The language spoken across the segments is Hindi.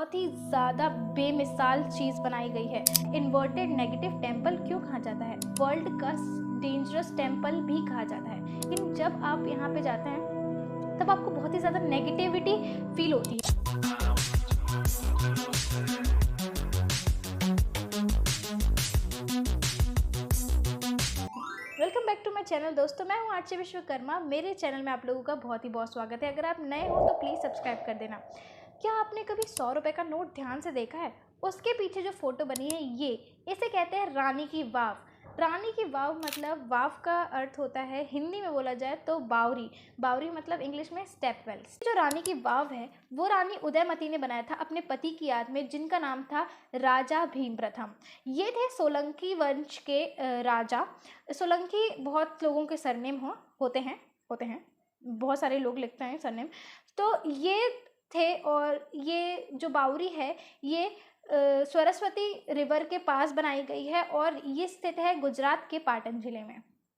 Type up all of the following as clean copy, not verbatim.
बहुत ही ज़्यादा बेमिसाल चीज़ बनाई गई है। इन्वर्टेड नेगेटिव टेम्पल क्यों कहा जाता है? वर्ल्ड का डेंजरस टेम्पल भी कहा जाता है। लेकिन जब आप यहाँ पे जाते हैं तब आपको बहुत ही ज़्यादा नेगेटिविटी फील होती है। Welcome back to my channel दोस्तों, मैं हूँ आर्ची विश्वकर्मा। मेरे चैनल में आप लोगों का बहुत ही बहुत स्वागत है। अगर आप नए हो तो प्लीज़ सब्सक्राइब कर देना। क्या आपने कभी 100 रुपये का नोट ध्यान से देखा है? उसके पीछे जो फोटो बनी है इसे कहते हैं रानी की वाव। रानी की वाव मतलब वाव का अर्थ होता है, हिंदी में बोला जाए तो बावरी। बावरी मतलब इंग्लिश में स्टेप वेल्स। जो रानी की वाव है वो रानी उदयमती ने बनाया था अपने पति की याद में, जिनका नाम था राजा भीम प्रथम। ये थे सोलंकी वंश के राजा। सोलंकी बहुत लोगों के सरनेम होते हैं बहुत सारे लोग लिखते हैं सरनेम। तो ये थे, और ये जो बावरी है ये सरस्वती रिवर के पास बनाई गई है और ये स्थित है गुजरात के पाटन जिले में।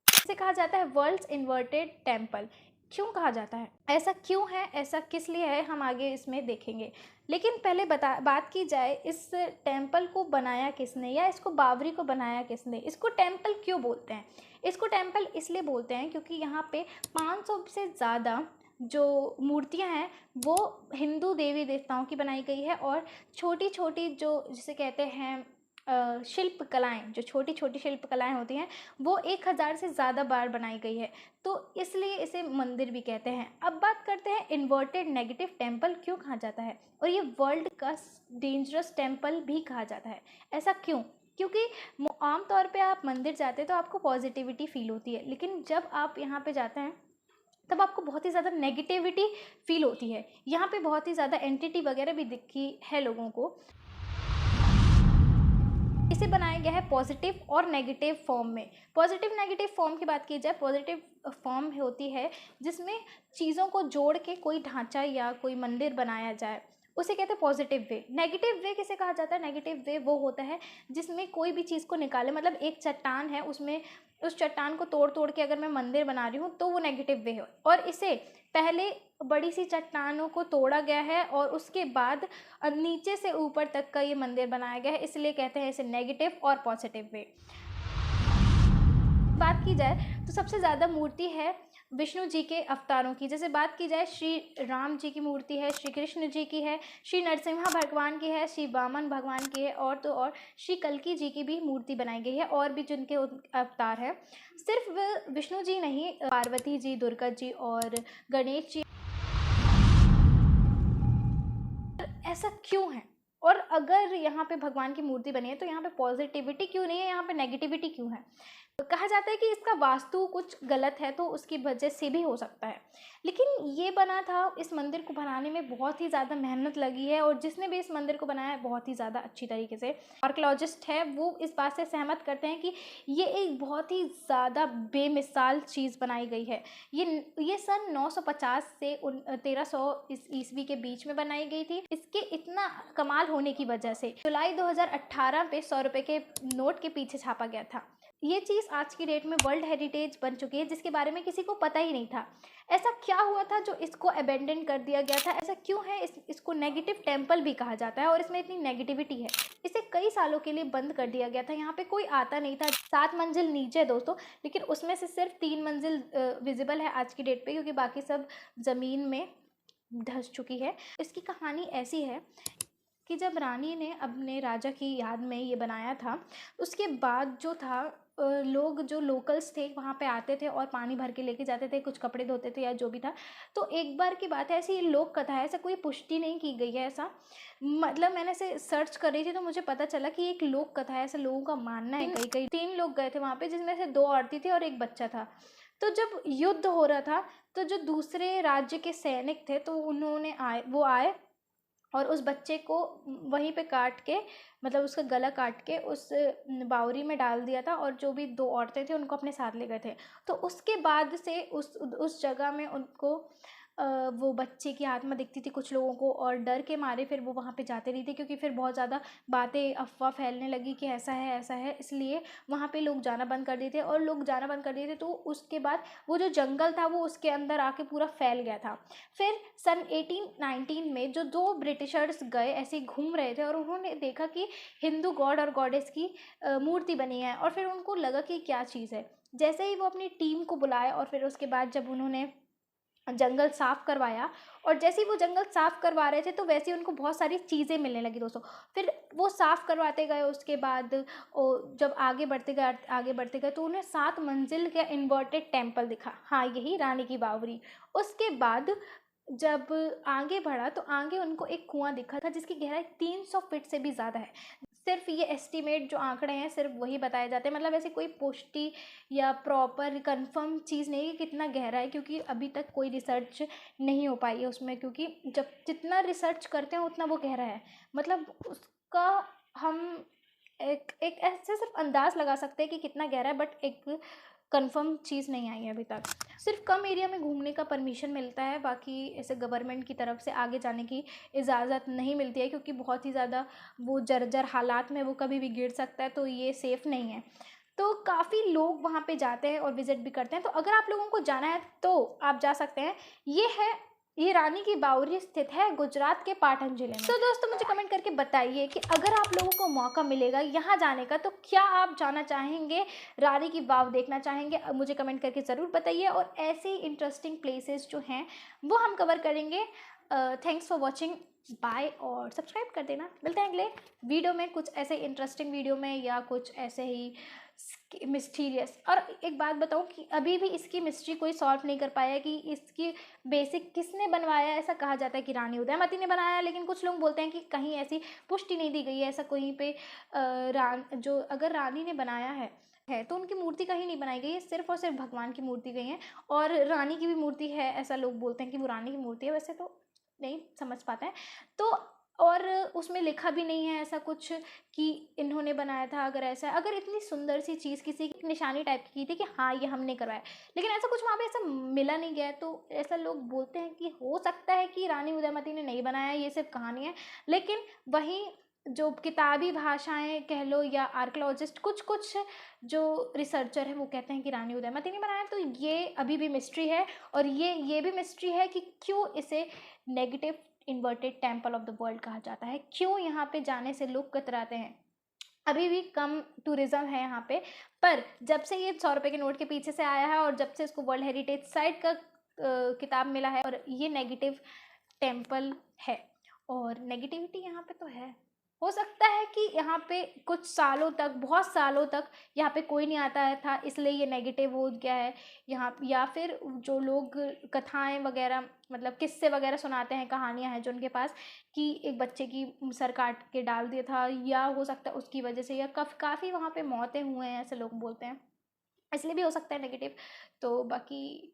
इसे कहा जाता है वर्ल्ड्स इन्वर्टेड टेम्पल। क्यों कहा जाता है, ऐसा क्यों है, ऐसा किस लिए है, हम आगे इसमें देखेंगे। लेकिन पहले बात की जाए इस टेम्पल को बनाया किसने, या इसको बावरी को बनाया किसने। इसको टेम्पल क्यों बोलते हैं? इसको टेम्पल इसलिए बोलते हैं क्योंकि यहाँ पे 500 से ज़्यादा जो मूर्तियाँ हैं वो हिंदू देवी देवताओं की बनाई गई है, और छोटी छोटी जो जिसे कहते हैं शिल्प कलाएँ, जो छोटी छोटी शिल्प कलाएँ होती हैं वो 1000 से ज़्यादा बार बनाई गई है, तो इसलिए इसे मंदिर भी कहते हैं। अब बात करते हैं इन्वर्टेड नेगेटिव टेम्पल क्यों कहा जाता है, और ये वर्ल्ड का डेंजरस टेम्पल भी कहा जाता है। ऐसा क्यों? क्योंकि आम तौर पे आप मंदिर जाते हैं तो आपको पॉजिटिविटी फील होती है, लेकिन जब आप यहाँ पे जाते हैं तब आपको बहुत ही ज़्यादा नेगेटिविटी फील होती है। यहाँ पे बहुत ही ज़्यादा एंटिटी वगैरह भी दिखी है लोगों को। इसे बनाया गया है पॉजिटिव और नेगेटिव फॉर्म में। पॉजिटिव नेगेटिव फॉर्म की बात की जाए, पॉजिटिव फॉर्म होती है जिसमें चीज़ों को जोड़ के कोई ढांचा या कोई मंदिर बनाया जाए, उसे कहते हैं पॉजिटिव वे। नेगेटिव वे किसे कहा जाता है? नेगेटिव वे वो होता है जिसमें कोई भी चीज़ को निकाले, मतलब एक चट्टान है, उसमें उस चट्टान को तोड़ तोड़ के अगर मैं मंदिर बना रही हूँ तो वो नेगेटिव वे है। और इसे पहले बड़ी सी चट्टानों को तोड़ा गया है और उसके बाद नीचे से ऊपर तक का ये मंदिर बनाया गया है, इसलिए कहते हैं इसे नेगेटिव और पॉजिटिव वे। बात की जाए तो सबसे ज़्यादा मूर्ति है विष्णु जी के अवतारों की। जैसे बात की जाए, श्री राम जी की मूर्ति है, श्री कृष्ण जी की है, श्री नरसिम्हा भगवान की है, श्री वामन भगवान की है, और तो और श्री कल्की जी की भी मूर्ति बनाई गई है, और भी जिनके अवतार है। सिर्फ विष्णु जी नहीं, पार्वती जी, दुर्गा जी और गणेश जी। ऐसा क्यों है, और अगर यहाँ पे भगवान की मूर्ति बनी है तो यहाँ पे पॉजिटिविटी क्यों नहीं है, यहाँ पे नेगेटिविटी क्यों है? कहा जाता है कि इसका वास्तु कुछ गलत है तो उसकी वजह से भी हो सकता है। लेकिन ये बना था, इस मंदिर को बनाने में बहुत ही ज़्यादा मेहनत लगी है, और जिसने भी इस मंदिर को बनाया है बहुत ही ज़्यादा अच्छी तरीके से। आर्कियोलॉजिस्ट है वो इस बात से सहमत करते हैं कि ये एक बहुत ही ज़्यादा बेमिसाल चीज़ बनाई गई है। ये सन 950 से 1300 ईस्वी के बीच में बनाई गई थी। इसके इतना कमाल होने की वजह से जुलाई 2018 पे 100 रुपये के नोट के पीछे छापा गया था। ये चीज़ आज की डेट में वर्ल्ड हेरिटेज बन चुकी है, जिसके बारे में किसी को पता ही नहीं था। ऐसा क्या हुआ था जो इसको अबेंडन कर दिया गया था? ऐसा क्यों है? इसको नेगेटिव टेम्पल भी कहा जाता है, और इसमें इतनी नेगेटिविटी है। इसे कई सालों के लिए बंद कर दिया गया था, यहाँ पे कोई आता नहीं था। 7 मंजिल नीचे दोस्तों, लेकिन उसमें से सिर्फ 3 मंजिल विजिबल है आज की डेट पे, क्योंकि बाकी सब ज़मीन में धंस चुकी है। इसकी कहानी ऐसी है कि जब रानी ने अपने राजा की याद में ये बनाया था, उसके बाद जो था लोग जो लोकल्स थे वहाँ पे आते थे और पानी भर के लेके जाते थे, कुछ कपड़े धोते थे या जो भी था। तो एक बार की बात है, ऐसी लोक कथा है, ऐसा कोई पुष्टि नहीं की गई है। ऐसा मतलब मैंने ऐसे सर्च कर रही थी तो मुझे पता चला कि एक लोक कथा है, ऐसा लोगों का मानना है। कई 3 लोग गए थे वहाँ पे, जिसमें से 2 औरतें थी और एक बच्चा था। तो जब युद्ध हो रहा था तो जो दूसरे राज्य के सैनिक थे तो वो आए और उस बच्चे को वहीं पे काट के, मतलब उसका गला काट के उस बावरी में डाल दिया था, और जो भी 2 औरतें थी उनको अपने साथ ले गए थे। तो उसके बाद से उस जगह में उनको वो बच्चे की आत्मा दिखती थी कुछ लोगों को, और डर के मारे फिर वो वहाँ पे जाते नहीं थे, क्योंकि फिर बहुत ज़्यादा बातें अफ़वाह फैलने लगी कि ऐसा है, इसलिए वहाँ पे लोग जाना बंद कर दिए थे। और लोग जाना बंद कर दिए थे तो उसके बाद वो जो जंगल था वो उसके अंदर आके पूरा फैल गया था। फिर सन 1819 में जो 2 ब्रिटिशर्स गए ऐसे ही घूम रहे थे, और उन्होंने देखा कि हिंदू गॉड और गॉडेस की मूर्ति बनी है, और फिर उनको लगा कि क्या चीज़ है। जैसे ही वो अपनी टीम को बुलाए, और फिर उसके बाद जब उन्होंने जंगल साफ़ करवाया, और जैसे ही वो जंगल साफ़ करवा रहे थे तो वैसे ही उनको बहुत सारी चीज़ें मिलने लगी दोस्तों। फिर वो साफ़ करवाते गए, उसके बाद जब आगे बढ़ते गए तो उन्हें 7 मंजिल का इन्वर्टेड टेम्पल दिखा। हाँ, यही रानी की बावरी। उसके बाद जब आगे बढ़ा तो आगे उनको एक कुआं दिखा था जिसकी गहराई 300 फीट से भी ज़्यादा है। सिर्फ ये एस्टीमेट जो आंकड़े हैं सिर्फ वही बताए जाते हैं, मतलब ऐसे कोई पुष्टि या प्रॉपर कंफर्म चीज़ नहीं है कि कितना गहरा है, क्योंकि अभी तक कोई रिसर्च नहीं हो पाई है उसमें, क्योंकि जब जितना रिसर्च करते हैं उतना वो गहरा है। मतलब उसका हम एक ऐसे सिर्फ अंदाज़ लगा सकते हैं कि कितना गहरा है, बट एक कंफर्म चीज़ नहीं आई है अभी तक। सिर्फ कम एरिया में घूमने का परमिशन मिलता है, बाकी ऐसे गवर्नमेंट की तरफ से आगे जाने की इजाज़त नहीं मिलती है, क्योंकि बहुत ही ज़्यादा वो जर्जर हालात में वो कभी भी गिर सकता है, तो ये सेफ़ नहीं है। तो काफ़ी लोग वहाँ पे जाते हैं और विज़िट भी करते हैं, तो अगर आप लोगों को जाना है तो आप जा सकते हैं। ये रानी की बावरी स्थित है गुजरात के पाटन ज़िले में। तो दोस्तों मुझे कमेंट करके बताइए कि अगर आप लोगों को मौका मिलेगा यहाँ जाने का तो क्या आप जाना चाहेंगे, रानी की वाव देखना चाहेंगे? मुझे कमेंट करके ज़रूर बताइए, और ऐसे ही इंटरेस्टिंग प्लेसेस जो हैं वो हम कवर करेंगे। थैंक्स फॉर वॉचिंग, बाय, और सब्सक्राइब कर देना। मिलते हैं अगले वीडियो में कुछ ऐसे इंटरेस्टिंग वीडियो में, या कुछ ऐसे ही मिस्टीरियस। और एक बात बताऊं कि अभी भी इसकी मिस्ट्री कोई सॉल्व नहीं कर पाया कि इसकी बेसिक किसने बनवाया। ऐसा कहा जाता है कि रानी उदयमती ने बनाया, लेकिन कुछ लोग बोलते हैं कि कहीं ऐसी पुष्टि नहीं दी गई है, ऐसा कहीं पे जो अगर रानी ने बनाया है तो उनकी मूर्ति कहीं नहीं बनाई गई है, सिर्फ और सिर्फ भगवान की मूर्ति गई है। और रानी की भी मूर्ति है, ऐसा लोग बोलते हैं कि वो रानी की मूर्ति है, वैसे तो नहीं समझ पाते हैं। तो और उसमें लिखा भी नहीं है ऐसा कुछ कि इन्होंने बनाया था। अगर ऐसा है, अगर इतनी सुंदर सी चीज़ किसी की निशानी टाइप की थी कि हाँ ये हमने करवाया, लेकिन ऐसा कुछ वहाँ पे ऐसा मिला नहीं गया, तो ऐसा लोग बोलते हैं कि हो सकता है कि रानी उदयमती ने नहीं बनाया, ये सिर्फ कहानी है। लेकिन वहीं जो किताबी भाषाएं कह लो या आर्कियोलॉजिस्ट कुछ जो रिसर्चर हैं वो कहते हैं कि रानी उदयमती ने बनाया, तो ये अभी भी मिस्ट्री है। और ये भी मिस्ट्री है कि क्यों इसे negative inverted temple of the world कहा जाता है, क्यों यहाँ पे जाने से लोग कतराते हैं। अभी भी कम टूरिज्म है यहाँ पे, पर जब से ये 100 रुपये के नोट के पीछे से आया है और जब से इसको वर्ल्ड हेरिटेज साइट का किताब मिला है, और ये नेगेटिव टेम्पल है, और नेगेटिविटी यहाँ पे तो है। हो सकता है कि यहाँ पे कुछ सालों तक, बहुत सालों तक यहाँ पे कोई नहीं आता था, इसलिए ये नेगेटिव हो गया है यहाँ। या फिर जो लोग कथाएं वगैरह, मतलब किस्से वगैरह सुनाते हैं, कहानियाँ हैं जो उनके पास, कि एक बच्चे की सर काट के डाल दिया था, या हो सकता है उसकी वजह से, या काफ़ी वहाँ पे मौतें हुए हैं ऐसे लोग बोलते हैं, इसलिए भी हो सकता है नेगेटिव। तो बाकी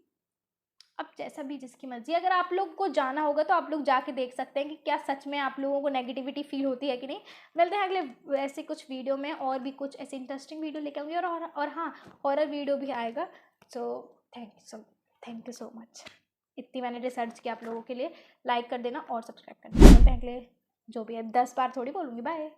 अब जैसा भी जिसकी मर्जी। अगर आप लोग को जाना होगा तो आप लोग जाके देख सकते हैं कि क्या सच में आप लोगों को नेगेटिविटी फील होती है कि नहीं। मिलते हैं अगले ऐसे कुछ वीडियो में, और भी कुछ ऐसे इंटरेस्टिंग वीडियो लेकर आऊँगी, और हाँ, हॉरर वीडियो भी आएगा। So thank you so much. इतनी मैंने रिसर्च किया आप लोगों के लिए। लाइक कर देना और सब्सक्राइब कर देना। मिलते हैं अगले, जो भी है 10 बार थोड़ी बोलूँगी। बाय।